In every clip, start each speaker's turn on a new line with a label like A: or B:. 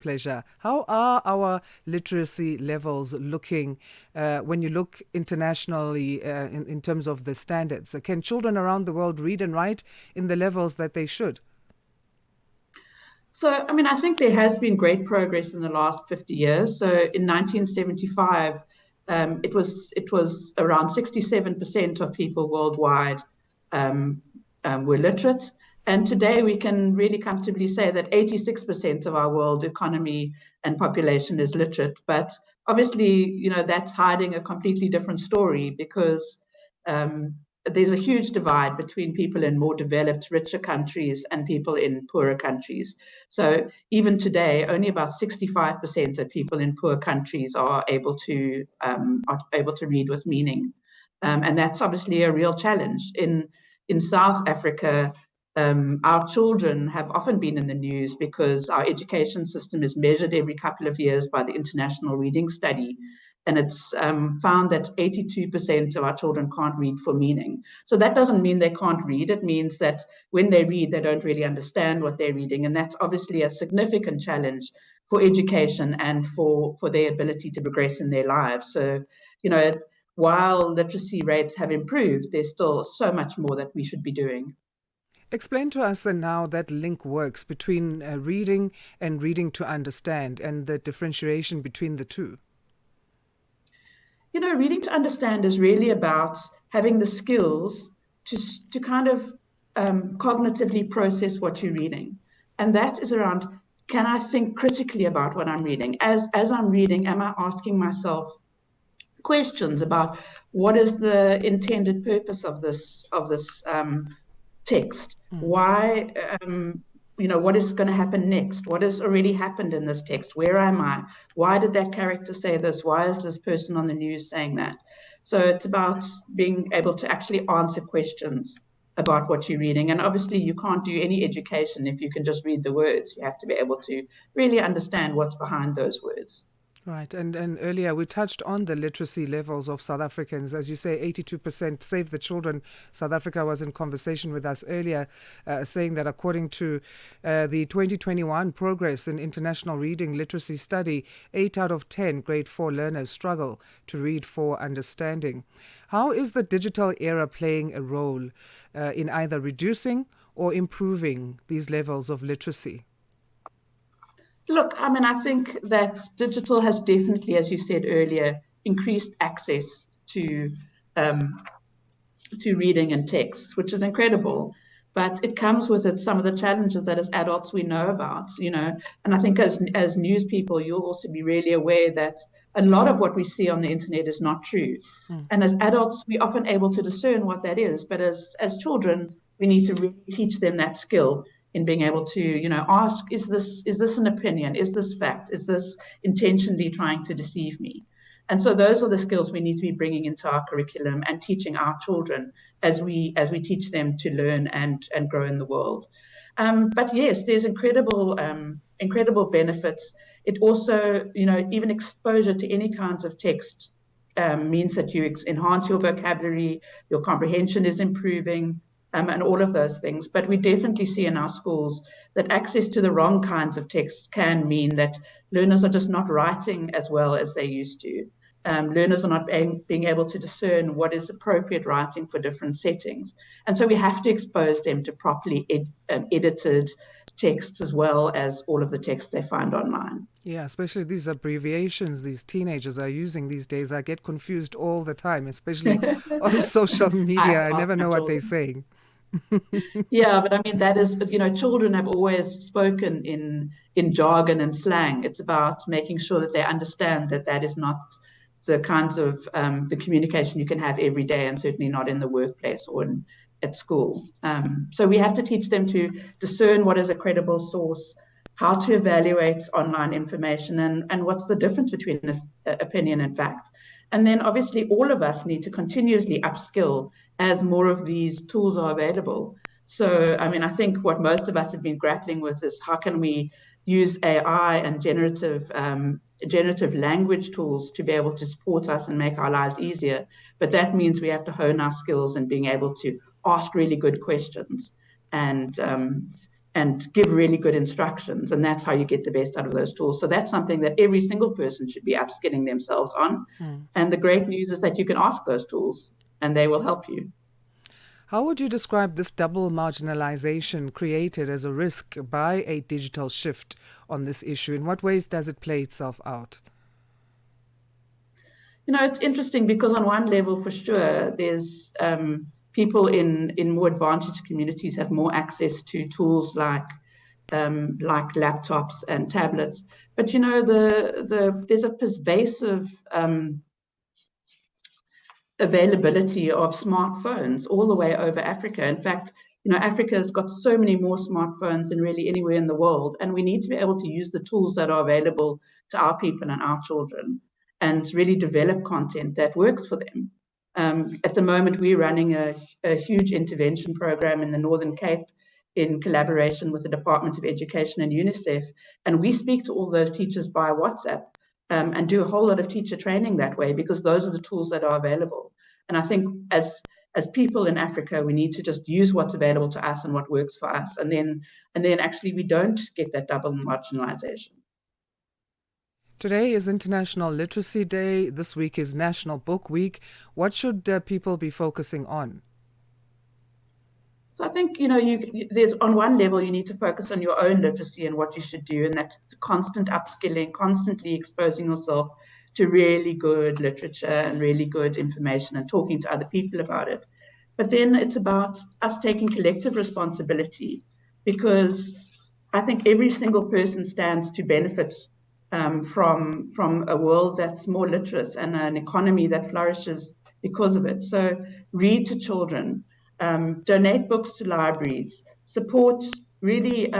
A: Pleasure. How are our literacy levels looking when you look internationally in terms of the standards? Can children around the world read and write in the levels that they should?
B: So, I mean, I think there has been great progress in the last 50 years. So, in 1975, it was around 67% of people worldwide um, were literate, and today we can really comfortably say that 86% of our world economy and population is literate. But obviously, that's hiding a completely different story because um, there's a huge divide between people in more developed, richer countries and people in poorer countries. So even today, only about 65% of people in poor countries are able to read with meaning, and that's obviously a real challenge. In South Africa, our children have often been in the news because our education system is measured every couple of years by the International Reading Study. And it's found that 82% of our children can't read for meaning. So that doesn't mean they can't read. It means that when they read, they don't really understand what they're reading. And that's obviously a significant challenge for education and for their ability to progress in their lives. So, you know, while literacy rates have improved, there's still so much more that we should be doing.
A: Explain to us and how that link works between reading and reading to understand and the differentiation between the two.
B: Reading to understand is really about having the skills to kind of cognitively process what you're reading. And that is around, can I think critically about what I'm reading? As I'm reading, am I asking myself questions about what is the intended purpose of this text?
A: Mm.
B: Why, what is going to happen next? What has already happened in this text? Where am I? Why did that character say this? Why is this person on the news saying that? So it's about being able to actually answer questions about what you're reading. And obviously, you can't do any education if you can just read the words. You have to be able to really understand what's behind those words.
A: Right. And earlier we touched on the literacy levels of South Africans. As you say, 82% Save the Children. South Africa was in conversation with us earlier, saying that according to the 2021 Progress in International Reading Literacy Study, 8 out of 10 grade 4 learners struggle to read for understanding. How is the digital era playing a role in either reducing or improving these levels of literacy?
B: Look, I mean, I think that digital has definitely, as you said earlier, increased access um, to reading and text, which is incredible. But it comes with it some of the challenges that as adults we know about. And I think as news people, you'll also be really aware that a lot of what we see on the internet is not true.
A: Mm.
B: And as adults, we're often able to discern what that is. But as children, we need to really teach them that skill in being able to, ask, is this an opinion? Is this fact? Is this intentionally trying to deceive me? And so those are the skills we need to be bringing into our curriculum and teaching our children as we teach them to learn and grow in the world. But yes, there's incredible benefits. It also, even exposure to any kinds of text means that you enhance your vocabulary, your comprehension is improving, and all of those things. But we definitely see in our schools that access to the wrong kinds of texts can mean that learners are just not writing as well as they used to. Learners are not being able to discern what is appropriate writing for different settings. And so we have to expose them to properly edited texts as well as all of the texts they find online.
A: Yeah, especially these abbreviations these teenagers are using these days. I get confused all the time, especially on social
B: I
A: media. I
B: ask
A: never
B: my
A: know what they're
B: children.
A: saying.
B: Yeah, but I mean that is, children have always spoken in jargon and slang. It's about making sure that they understand that that is not the kinds of the communication you can have every day, and certainly not in the workplace or at school. So we have to teach them to discern what is a credible source, how to evaluate online information, and what's the difference between opinion and fact. And then obviously all of us need to continuously upskill as more of these tools are available. So, I mean, I think what most of us have been grappling with is how can we use AI and generative language tools to be able to support us and make our lives easier. But that means we have to hone our skills in being able to ask really good questions and and give really good instructions. And that's how you get the best out of those tools. So that's something that every single person should be upskilling themselves on. And the great news is that you can ask those tools and they will help you.
A: How would you describe this double marginalization created as a risk by a digital shift on this issue? In what ways does it play itself out?
B: It's interesting because on one level, for sure, there's people in more advantaged communities have more access to tools like laptops and tablets. But there's a pervasive availability of smartphones all the way over Africa. In fact, Africa has got so many more smartphones than really anywhere in the world, and we need to be able to use the tools that are available to our people and our children and really develop content that works for them. At the moment, we're running a huge intervention program in the Northern Cape in collaboration with the Department of Education and UNICEF, and we speak to all those teachers via WhatsApp. And do a whole lot of teacher training that way because those are the tools that are available. And I think as people in Africa, we need to just use what's available to us and what works for us. And then actually we don't get that double marginalization.
A: Today is International Literacy Day. This week is National Book Week. What should people be focusing on?
B: So I think, there's on one level, you need to focus on your own literacy and what you should do. And that's constant upskilling, constantly exposing yourself to really good literature and really good information and talking to other people about it. But then it's about us taking collective responsibility because I think every single person stands to benefit from a world that's more literate and an economy that flourishes because of it. So read to children. Donate books to libraries, support, really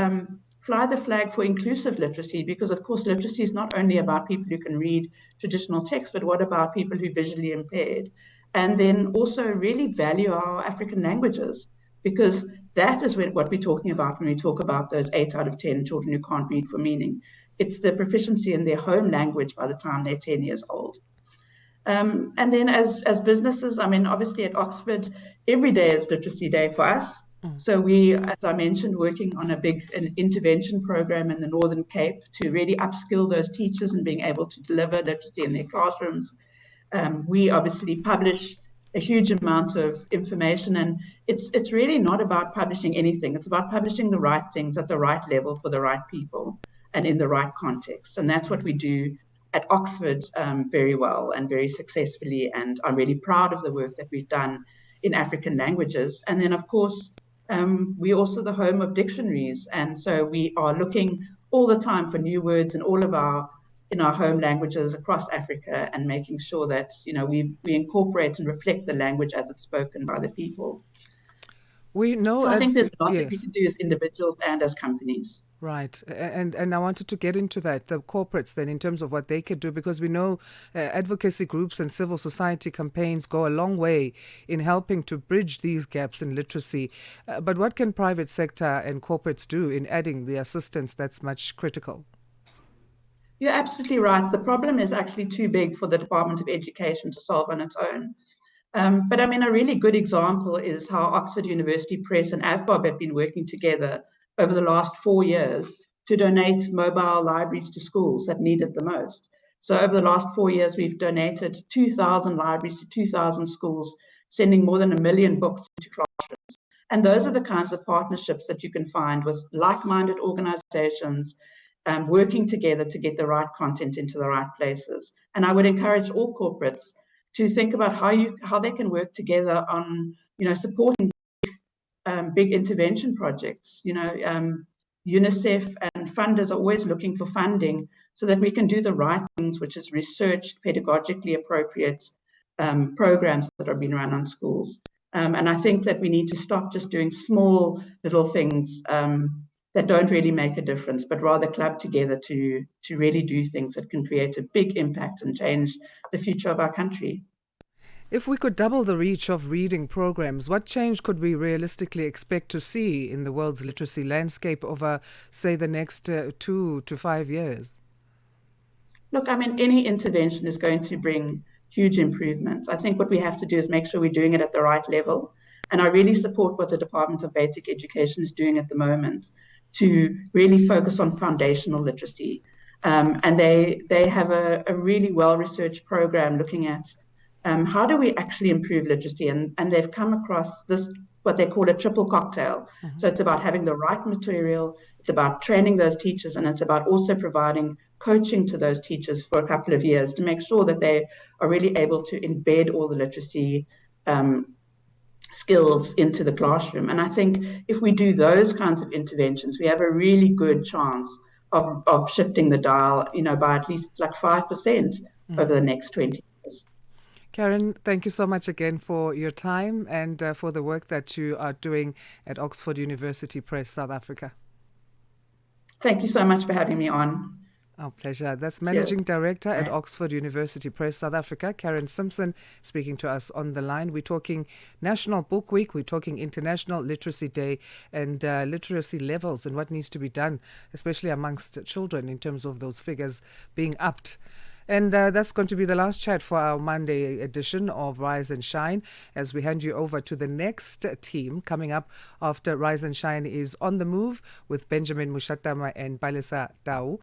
B: fly the flag for inclusive literacy, because of course literacy is not only about people who can read traditional text, but what about people who are visually impaired? And then also really value our African languages, because that is what we're talking about when we talk about those 8 out of 10 children who can't read for meaning. It's the proficiency in their home language by the time they're 10 years old. And then as businesses, obviously at Oxford, every day is Literacy Day for us. So we, as I mentioned, working on an intervention program in the Northern Cape to really upskill those teachers and being able to deliver literacy in their classrooms. We obviously publish a huge amount of information, and it's really not about publishing anything. It's about publishing the right things at the right level for the right people and in the right context. And that's what we do at Oxford very well and very successfully, and I'm really proud of the work that we've done in African languages. And then, of course, we're also the home of dictionaries, and so we are looking all the time for new words in our home languages across Africa, and making sure that we incorporate and reflect the language as it's spoken by the people.
A: We know.
B: So I think there's a lot that we can do as individuals and as companies.
A: Right. And I wanted to get into that, the corporates then, in terms of what they could do, because we know advocacy groups and civil society campaigns go a long way in helping to bridge these gaps in literacy. But what can private sector and corporates do in adding the assistance that's much critical?
B: You're absolutely right. The problem is actually too big for the Department of Education to solve on its own. But a really good example is how Oxford University Press and AVBOB have been working together over the last 4 years to donate mobile libraries to schools that need it the most. So over the last 4 years, we've donated 2,000 libraries to 2,000 schools, sending more than 1 million books into classrooms. And those are the kinds of partnerships that you can find with like-minded organizations working together to get the right content into the right places. And I would encourage all corporates to think about how they can work together on, supporting big intervention projects. UNICEF and funders are always looking for funding so that we can do the right things, which is researched, pedagogically appropriate programs that are being run on schools. And I think that we need to stop just doing small little things that don't really make a difference, but rather club together to really do things that can create a big impact and change the future of our country.
A: If we could double the reach of reading programs, what change could we realistically expect to see in the world's literacy landscape over, say, the next 2 to 5 years?
B: Look, any intervention is going to bring huge improvements. I think what we have to do is make sure we're doing it at the right level. And I really support what the Department of Basic Education is doing at the moment to really focus on foundational literacy. And they have a really well-researched program looking at how do we actually improve literacy? And they've come across this, what they call a triple cocktail.
A: Mm-hmm.
B: So it's about having the right material, it's about training those teachers, and it's about also providing coaching to those teachers for a couple of years to make sure that they are really able to embed all the literacy skills into the classroom. And I think if we do those kinds of interventions, we have a really good chance of shifting the dial, by at least like 5% over the next 20 years.
A: Karen, thank you so much again for your time and for the work that you are doing at Oxford University Press, South Africa.
B: Thank you so much for having me on.
A: Our pleasure. That's
B: Cheers.
A: Managing Director at Oxford University Press, South Africa, Karen Simpson, speaking to us on the line. We're talking National Book Week, we're talking International Literacy Day, and literacy levels and what needs to be done, especially amongst children in terms of those figures being upped. And that's going to be the last chat for our Monday edition of Rise and Shine, as we hand you over to the next team. Coming up after Rise and Shine is On the Move with Benjamin Mushatama and Balesa Tau.